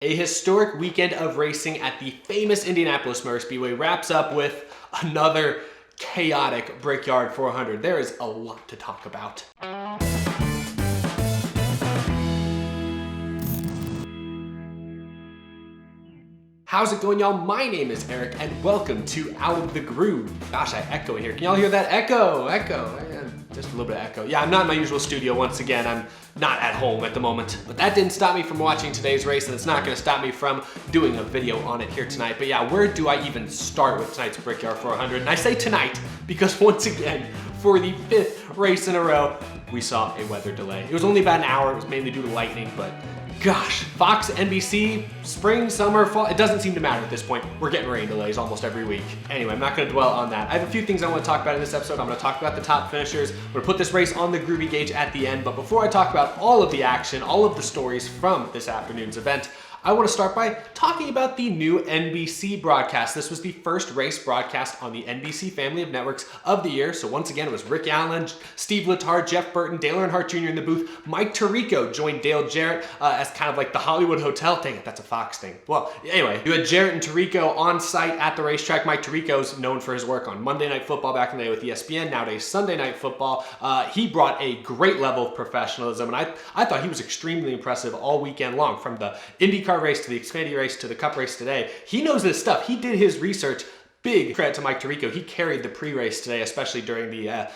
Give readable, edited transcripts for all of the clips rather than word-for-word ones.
A historic weekend of racing at the famous Indianapolis Motor Speedway wraps up with another chaotic Brickyard 400. There is a lot to talk about. How's it going, y'all? My name is Eric, and welcome to Out of the Groove. Gosh, I echo in here. Can y'all hear that echo? Just a little bit of echo. Yeah, I'm not in my usual studio once again. I'm not at home at the moment. But that didn't stop me from watching today's race, and it's not gonna stop me from doing a video on it here tonight. But yeah, where do I even start with tonight's Brickyard 400? And I say tonight because once again, for the 5th race in a row, we saw a weather delay. It was only about an hour. It was mainly due to lightning, but gosh, Fox, NBC, spring, summer, fall, it doesn't seem to matter at this point. We're getting rain delays almost every week. Anyway, I'm not gonna dwell on that. I have a few things I wanna talk about in this episode. I'm gonna talk about the top finishers. I'm gonna put this race on the Groovy gauge at the end, but before I talk about all of the action, all of the stories from this afternoon's event, I want to start by talking about the new NBC broadcast. This was the first race broadcast on the NBC family of networks of the year. So once again, it was Rick Allen, Steve Letarte, Jeff Burton, Dale Earnhardt Jr. in the booth. Mike Tirico joined Dale Jarrett as kind of like the Hollywood Hotel. Dang it, that's a Fox thing. Well, anyway, you had Jarrett and Tirico on site at the racetrack. Mike Tirico's known for his work on Monday Night Football back in the day with ESPN, nowadays Sunday Night Football. He brought a great level of professionalism, and I thought he was extremely impressive all weekend long, from the IndyCar race to the Xfinity race to the Cup race today. He knows this stuff. He did his research. Big credit to Mike Tirico. He carried the pre-race today, especially during the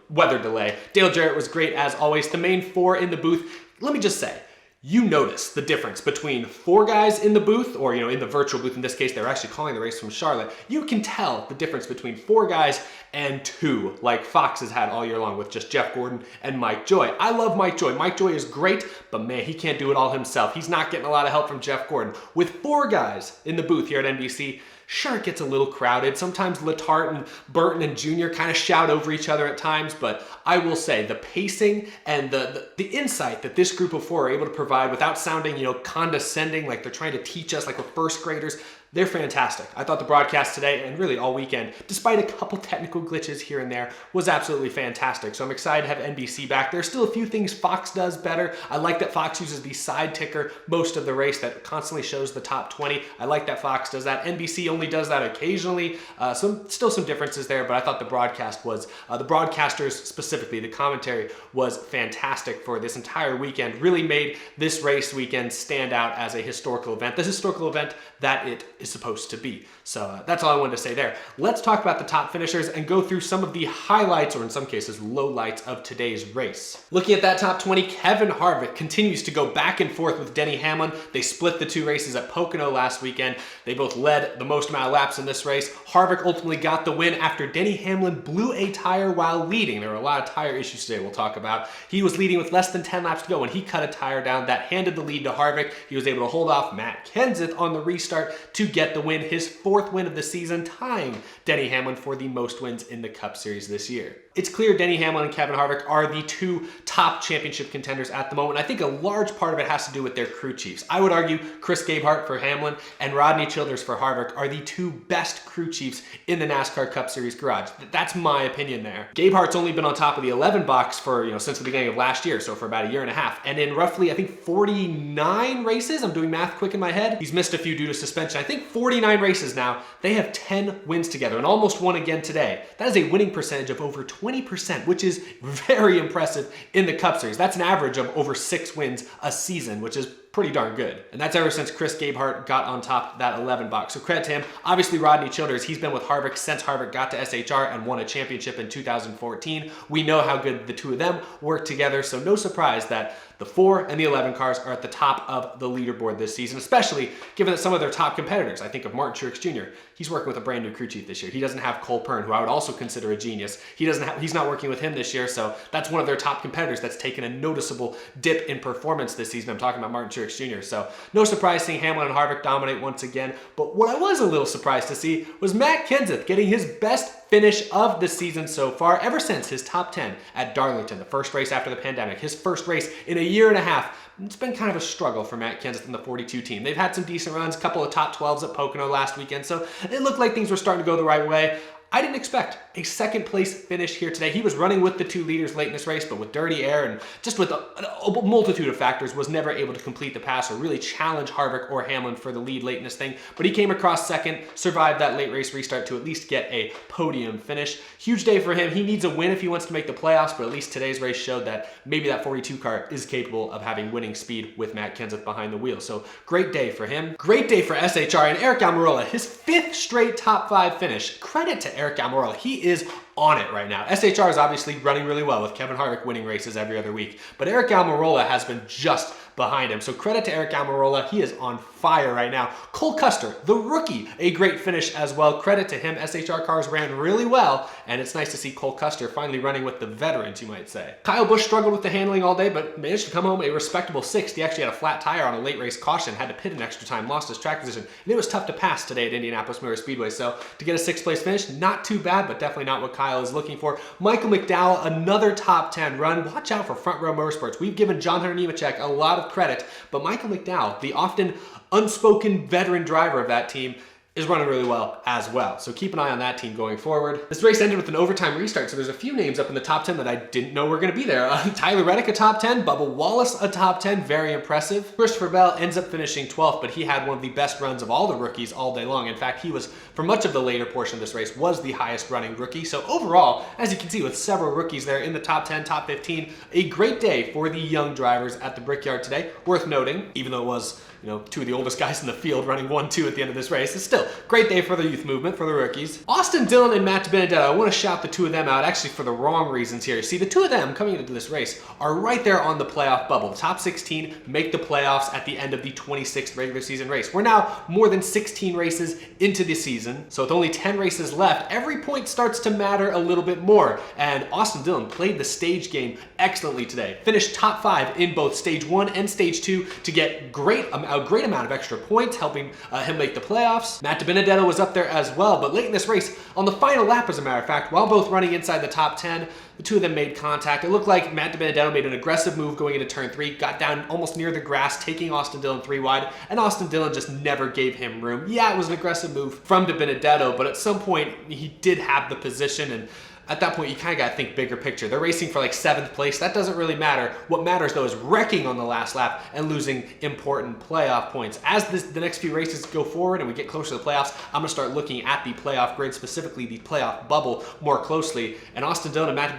weather delay. Dale Jarrett was great as always. The main four in the booth. Let me just say, you notice the difference between four guys in the booth, or in the virtual booth. In this case, they're actually calling the race from Charlotte. You can tell the difference between four guys and two, like Fox has had all year long with just Jeff Gordon and Mike Joy. I love Mike Joy. Mike Joy is great, but man, he can't do it all himself. He's not getting a lot of help from Jeff Gordon. With four guys in the booth here at NBC, sure, it gets a little crowded. Sometimes Letarte and Burton and Jr. kind of shout over each other at times, but I will say the pacing and the insight that this group of four are able to provide without sounding, condescending, like they're trying to teach us like we're first graders, they're fantastic. I thought the broadcast today, and really all weekend, despite a couple technical glitches here and there, was absolutely fantastic. So I'm excited to have NBC back. There's still a few things Fox does better. I like that Fox uses the side ticker most of the race that constantly shows the top 20. I like that Fox does that. NBC only does that occasionally. Still some differences there, but I thought the broadcast was, the broadcasters specifically, the commentary was fantastic for this entire weekend. Really made this race weekend stand out as a historical event. The historical event that it is supposed to be. So that's all I wanted to say there. Let's talk about the top finishers and go through some of the highlights, or in some cases, lowlights of today's race. Looking at that top 20, Kevin Harvick continues to go back and forth with Denny Hamlin. They split the two races at Pocono last weekend. They both led the most amount of laps in this race. Harvick ultimately got the win after Denny Hamlin blew a tire while leading. There were a lot of tire issues today we'll talk about. He was leading with less than 10 laps to go when he cut a tire down. That handed the lead to Harvick. He was able to hold off Matt Kenseth on the restart to get the win, his 4th win of the season, tying Denny Hamlin for the most wins in the Cup Series this year. It's clear Denny Hamlin and Kevin Harvick are the two top championship contenders at the moment. I think a large part of it has to do with their crew chiefs. I would argue Chris Gabehart for Hamlin and Rodney Childers for Harvick are the two best crew chiefs in the NASCAR Cup Series garage. That's my opinion there. Gabehart's only been on top of the 11 box for, since the beginning of last year, so for about a year and a half. And in roughly, I think 49 races, I'm doing math quick in my head, he's missed a few due to suspension. I think 49 races now, they have 10 wins together and almost won again today. That is a winning percentage of over 20%, which is very impressive in the Cup Series. That's an average of over 6 wins a season, which is pretty darn good. And that's ever since Chris Gabehart got on top of that 11 box. So credit to him. Obviously, Rodney Childers, he's been with Harvick since Harvick got to SHR and won a championship in 2014. We know how good the two of them work together, so no surprise that the 4 and the 11 cars are at the top of the leaderboard this season, especially given that some of their top competitors, I think of Martin Truex Jr., he's working with a brand new crew chief this year. He doesn't have Cole Pearn, who I would also consider a genius. He's not working with him this year, so that's one of their top competitors that's taken a noticeable dip in performance this season. I'm talking about Martin Truex Jr., so no surprise seeing Hamlin and Harvick dominate once again. But what I was a little surprised to see was Matt Kenseth getting his best finish of the season so far, ever since his top 10 at Darlington, the first race after the pandemic, his first race in a year and a half. It's been kind of a struggle for Matt Kenseth and the 42 team. They've had some decent runs, a couple of top 12s at Pocono last weekend, so it looked like things were starting to go the right way. I didn't expect a second place finish here today. He was running with the 2 leaders late in this race, but with dirty air and just with a multitude of factors, was never able to complete the pass or really challenge Harvick or Hamlin for the lead late in this thing. But he came across second, survived that late race restart to at least get a podium finish. Huge day for him. He needs a win if he wants to make the playoffs, but at least today's race showed that maybe that 42 car is capable of having winning speed with Matt Kenseth behind the wheel. So great day for him. Great day for SHR and Aric Almirola. His 5th straight top 5 finish. Credit to Aric Almirola. He is on it right now. SHR is obviously running really well with Kevin Harvick winning races every other week, but Aric Almirola has been just behind him. So credit to Aric Almirola. He is on fire right now. Cole Custer, the rookie, a great finish as well. Credit to him. SHR cars ran really well, and it's nice to see Cole Custer finally running with the veterans, you might say. Kyle Busch struggled with the handling all day, but managed to come home a respectable 6th. He actually had a flat tire on a late race caution, had to pit in extra time, lost his track position, and it was tough to pass today at Indianapolis Motor Speedway. So to get a 6th place finish, not too bad, but definitely not what Kyle is looking for. Michael McDowell, another top 10 run. Watch out for Front Row Motorsports. We've given John Hunter Nemechek a lot of credit, but Michael McDowell, the often unspoken veteran driver of that team, is running really well as well. So keep an eye on that team going forward. This race ended with an overtime restart, so there's a few names up in the top 10 that I didn't know were going to be there. Tyler Reddick, a top 10. Bubba Wallace, a top 10. Very impressive. Christopher Bell ends up finishing 12th, but he had one of the best runs of all the rookies all day long. In fact, he was, for much of the later portion of this race, was the highest running rookie. So overall, as you can see, with several rookies there in the top 10, top 15, a great day for the young drivers at the Brickyard today. Worth noting, even though it was 2 of the oldest guys in the field running 1-2 at the end of this race. It's still a great day for the youth movement, for the rookies. Austin Dillon and Matt Benedetto, I want to shout the 2 of them out actually for the wrong reasons here. See, the 2 of them coming into this race are right there on the playoff bubble. Top 16 make the playoffs at the end of the 26th regular season race. We're now more than 16 races into the season, so with only 10 races left, every point starts to matter a little bit more. And Austin Dillon played the stage game excellently today. Finished top 5 in both stage 1 and stage 2 to get a great amount of extra points, helping him make the playoffs. Matt Benedetto was up there as well, but late in this race, on the final lap as a matter of fact, while both running inside the top 10, the 2 of them made contact. It looked like Matt Benedetto made an aggressive move going into turn 3, got down almost near the grass, taking Austin Dillon 3 wide, and Austin Dillon just never gave him room. Yeah, it was an aggressive move from Benedetto, but at some point, he did have the position, and at that point, you kind of got to think bigger picture. They're racing for like 7th place. That doesn't really matter. What matters, though, is wrecking on the last lap and losing important playoff points. As the next few races go forward and we get closer to the playoffs, I'm going to start looking at the playoff grid, specifically the playoff bubble, more closely. And Austin Dillon and Matt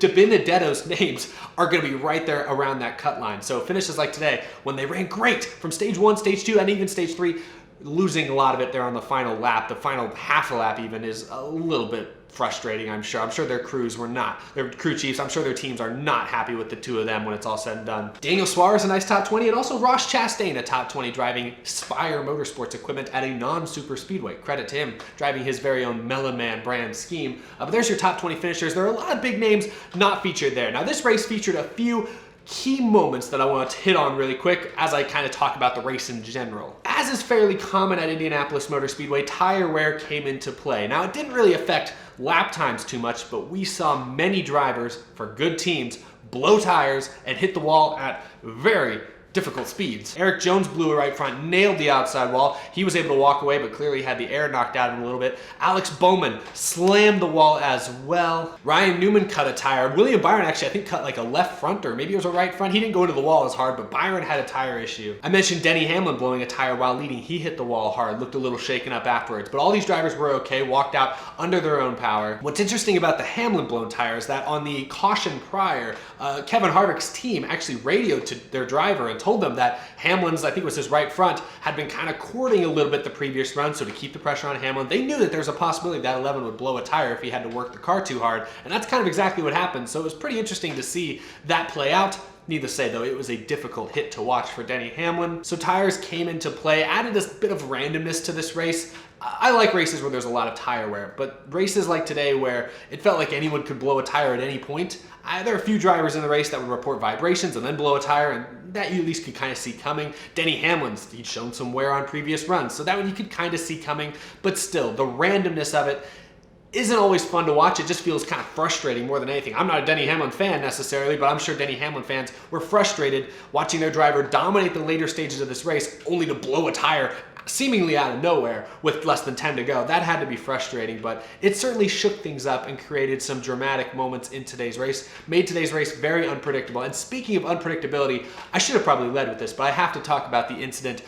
Benedetto's names are going to be right there around that cut line. So finishes like today, when they ran great from stage 1, stage 2, and even stage 3, losing a lot of it there on the final lap, the final half a lap even, is a little bit frustrating, I'm sure. I'm sure their crews were not, their crew chiefs, I'm sure their teams are not happy with the 2 of them when it's all said and done. Daniel Suarez, a nice top 20, and also Ross Chastain, a top 20, driving Spire Motorsports equipment at a non-super speedway. Credit to him, driving his very own Melon Man brand scheme. But there's your top 20 finishers. There are a lot of big names not featured there. Now, this race featured a few key moments that I want to hit on really quick as I kind of talk about the race in general. As is fairly common at Indianapolis Motor Speedway, tire wear came into play. Now, it didn't really affect lap times too much, but we saw many drivers for good teams blow tires and hit the wall at very difficult speeds. Eric Jones blew a right front, nailed the outside wall. He was able to walk away, but clearly had the air knocked out of him a little bit. Alex Bowman slammed the wall as well. Ryan Newman cut a tire. William Byron actually, I think, cut like a left front, or maybe it was a right front. He didn't go into the wall as hard, but Byron had a tire issue. I mentioned Denny Hamlin blowing a tire while leading. He hit the wall hard, looked a little shaken up afterwards, but all these drivers were okay, walked out under their own power. What's interesting about the Hamlin blown tire is that on the caution prior, Kevin Harvick's team actually radioed to their driver and told them that Hamlin's, I think it was his right front, had been kind of cording a little bit the previous run, so to keep the pressure on Hamlin, they knew that there's a possibility that 11 would blow a tire if he had to work the car too hard, and that's kind of exactly what happened, so it was pretty interesting to see that play out. Needless to say, though, it was a difficult hit to watch for Denny Hamlin. So tires came into play, added a bit of randomness to this race. I like races where there's a lot of tire wear, but races like today where it felt like anyone could blow a tire at any point, there are a few drivers in the race that would report vibrations and then blow a tire, and that you at least could kind of see coming. Denny Hamlin's, he'd shown some wear on previous runs, so that one you could kind of see coming, but still, the randomness of it isn't always fun to watch. It just feels kind of frustrating more than anything. I'm not a Denny Hamlin fan necessarily, but I'm sure Denny Hamlin fans were frustrated watching their driver dominate the later stages of this race only to blow a tire seemingly out of nowhere with less than 10 to go. That had to be frustrating, but it certainly shook things up and created some dramatic moments in today's race, made today's race very unpredictable. And speaking of unpredictability, I should have probably led with this, but I have to talk about the incident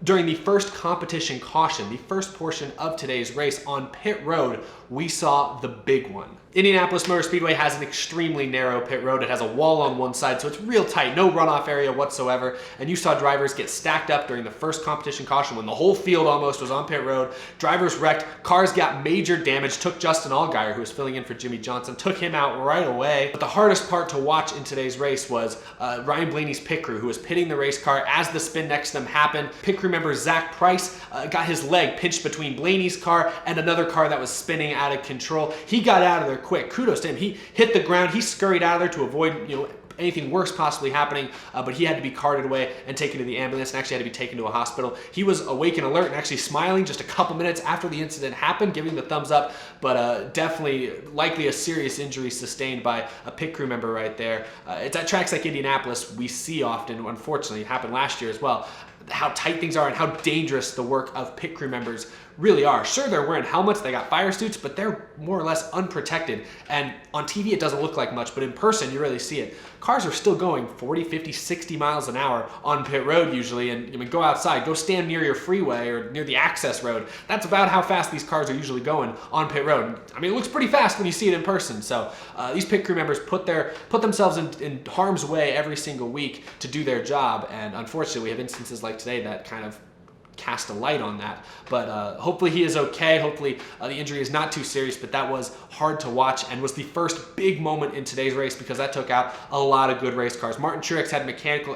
during the first competition caution, the first portion of today's race on pit road. We saw the big one. Indianapolis Motor Speedway has an extremely narrow pit road. It has a wall on one side, so it's real tight, no runoff area whatsoever. And you saw drivers get stacked up during the first competition caution when the whole field almost was on pit road. Drivers wrecked, cars got major damage, took Justin Allgaier, who was filling in for Jimmy Johnson, took him out right away. But the hardest part to watch in today's race was Ryan Blaney's pit crew, who was pitting the race car as the spin next to them happened. Pit crew member Zach Price got his leg pinched between Blaney's car and another car that was spinning out of control. He got out of there quick. Kudos to him. He hit the ground. He scurried out of there to avoid, anything worse possibly happening, but he had to be carted away and taken to the ambulance and actually had to be taken to a hospital. He was awake and alert and actually smiling just a couple minutes after the incident happened, giving the thumbs up, but definitely likely a serious injury sustained by a pit crew member right there. It's at tracks like Indianapolis we see often, unfortunately, it happened last year as well, how tight things are and how dangerous the work of pit crew members really are. Sure, they're wearing helmets, they got fire suits, but they're more or less unprotected. And on TV, it doesn't look like much, but in person, you really see it. Cars are still going 40, 50, 60 miles an hour on pit road usually, and go outside, go stand near your freeway or near the access road. That's about how fast these cars are usually going on pit road. I mean, it looks pretty fast when you see it in person. So these pit crew members put themselves in harm's way every single week to do their job, and unfortunately, we have instances like today that kind of cast a light on that, but hopefully he is okay. Hopefully the injury is not too serious, but that was hard to watch and was the first big moment in today's race because that took out a lot of good race cars. Martin Truex had mechanical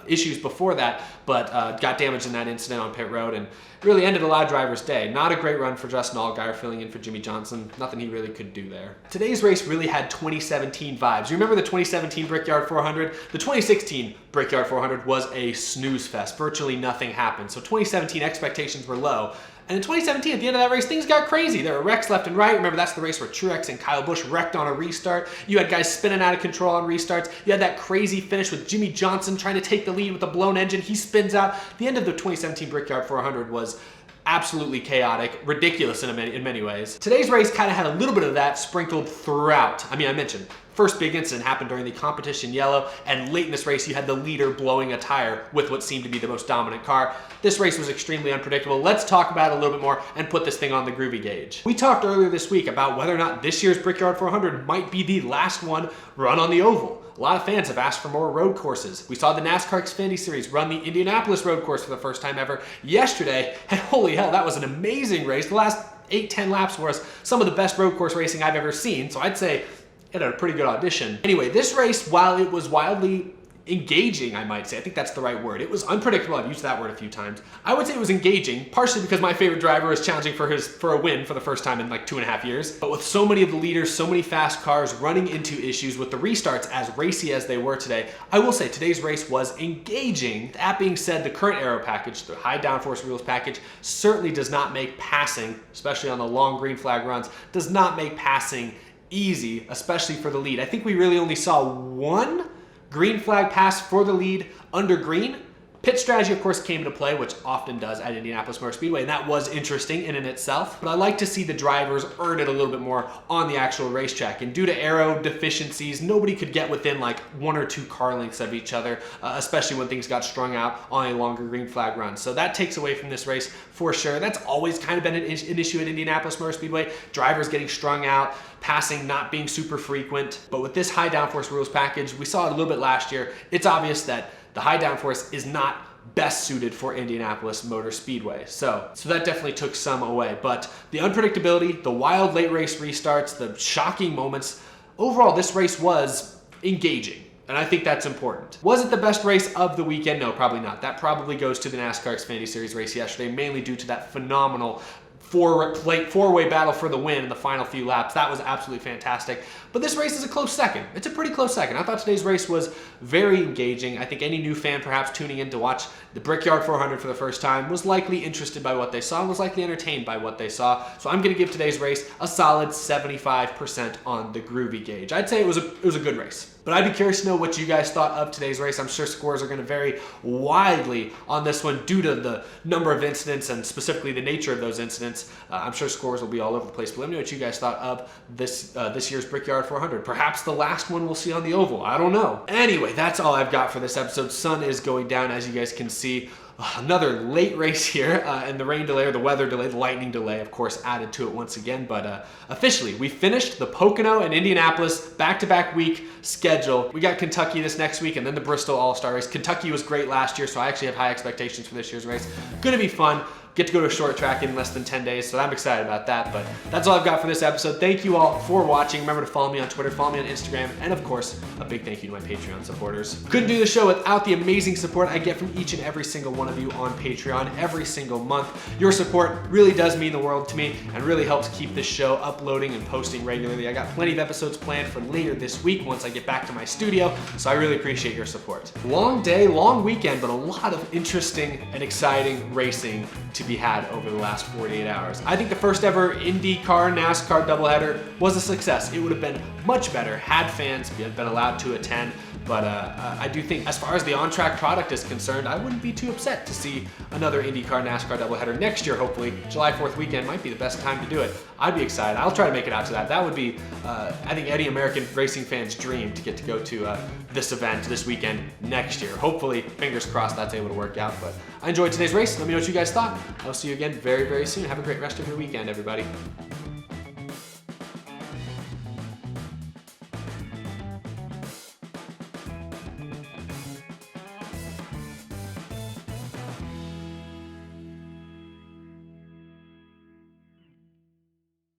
issues before that, but got damaged in that incident on pit road and really ended a lot of drivers' day. Not a great run for Justin Allgaier filling in for Jimmy Johnson. Nothing he really could do there. Today's race really had 2017 vibes. You remember the 2017 Brickyard 400? The 2016 Brickyard 400 was a snooze fest. Virtually nothing happened. So 2017 expectations were low. And in 2017, at the end of that race, things got crazy. There were wrecks left and right. Remember, that's the race where Truex and Kyle Busch wrecked on a restart. You had guys spinning out of control on restarts. You had that crazy finish with Jimmy Johnson trying to take the lead with a blown engine. He spins out. The end of the 2017 Brickyard 400 was absolutely chaotic, ridiculous in many ways. Today's race kind of had a little bit of that sprinkled throughout. I mean, I mentioned first big incident happened during the competition yellow, and late in this race you had the leader blowing a tire with what seemed to be the most dominant car. This race was extremely unpredictable. Let's talk about it a little bit more and put this thing on the groovy gauge. We talked earlier this week about whether or not this year's Brickyard 400 might be the last one run on the oval. A lot of fans have asked for more road courses. We saw the NASCAR Xfinity Series run the Indianapolis road course for the first time ever yesterday, and holy hell, that was an amazing race. The last 8-10 laps was some of the best road course racing I've ever seen, so I'd say it had a pretty good audition. Anyway, this race, while it was wildly engaging, I might say, I think that's the right word. It was unpredictable. I've used that word a few times. I would say it was engaging, partially because my favorite driver is challenging for a win for the first time in like 2.5 years. But with so many of the leaders, so many fast cars running into issues with the restarts as racy as they were today, I will say today's race was engaging. That being said, the current aero package, the high downforce wheels package, certainly does not make passing, especially on the long green flag runs, does not make passing easy, especially for the lead. I think we really only saw one green flag pass for the lead under green. Pit strategy, of course, came into play, which often does at Indianapolis Motor Speedway, and that was interesting in and itself. But I like to see the drivers earn it a little bit more on the actual racetrack. And due to aero deficiencies, nobody could get within like 1 or 2 car lengths of each other, especially when things got strung out on a longer green flag run. So that takes away from this race for sure. That's always kind of been an issue at Indianapolis Motor Speedway. Drivers getting strung out, passing not being super frequent. But with this high downforce rules package, we saw it a little bit last year. It's obvious that the high downforce is not best suited for Indianapolis Motor Speedway. So that definitely took some away. But the unpredictability, the wild late race restarts, the shocking moments, overall this race was engaging. And I think that's important. Was it the best race of the weekend? No, probably not. That probably goes to the NASCAR Xfinity Series race yesterday, mainly due to that phenomenal four-way battle for the win in the final few laps. That was absolutely fantastic. But this race is a close second. It's a pretty close second. I thought today's race was very engaging. I think any new fan perhaps tuning in to watch the Brickyard 400 for the first time was likely interested by what they saw and was likely entertained by what they saw. So I'm going to give today's race a solid 75% on the groovy gauge. I'd say it was a good race. But I'd be curious to know what you guys thought of today's race. I'm sure scores are going to vary widely on this one due to the number of incidents and specifically the nature of those incidents. I'm sure scores will be all over the place. But let me know what you guys thought of this year's Brickyard 400. Perhaps the last one we'll see on the oval. I don't know. Anyway, that's all I've got for this episode. Sun is going down, as you guys can see. Another late race here, and the rain delay or the weather delay, the lightning delay, of course, added to it once again. But officially, we finished the Pocono and Indianapolis back-to-back week schedule. We got Kentucky this next week and then the Bristol All-Star race. Kentucky was great last year, so I actually have high expectations for this year's race. Gonna be fun. Get to go to a short track in less than 10 days, so I'm excited about that. But that's all I've got for this episode. Thank you all for watching. Remember to follow me on Twitter, follow me on Instagram, and of course, a big thank you to my Patreon supporters. Couldn't do the show without the amazing support I get from each and every single one of you on Patreon every single month. Your support really does mean the world to me and really helps keep this show uploading and posting regularly. I got plenty of episodes planned for later this week once I get back to my studio, so I really appreciate your support. Long day, long weekend, but a lot of interesting and exciting racing to be had over the last 48 hours. I think the first ever IndyCar NASCAR doubleheader was a success. It would have been much better had fans been allowed to attend. But I do think as far as the on-track product is concerned, I wouldn't be too upset to see another IndyCar NASCAR doubleheader next year, hopefully. July 4th weekend might be the best time to do it. I'd be excited. I'll try to make it out to that. That would be, I think, any American racing fan's dream to get to go to this event this weekend next year. Hopefully, fingers crossed, that's able to work out. But I enjoyed today's race. Let me know what you guys thought. I'll see you again very, very soon. Have a great rest of your weekend, everybody.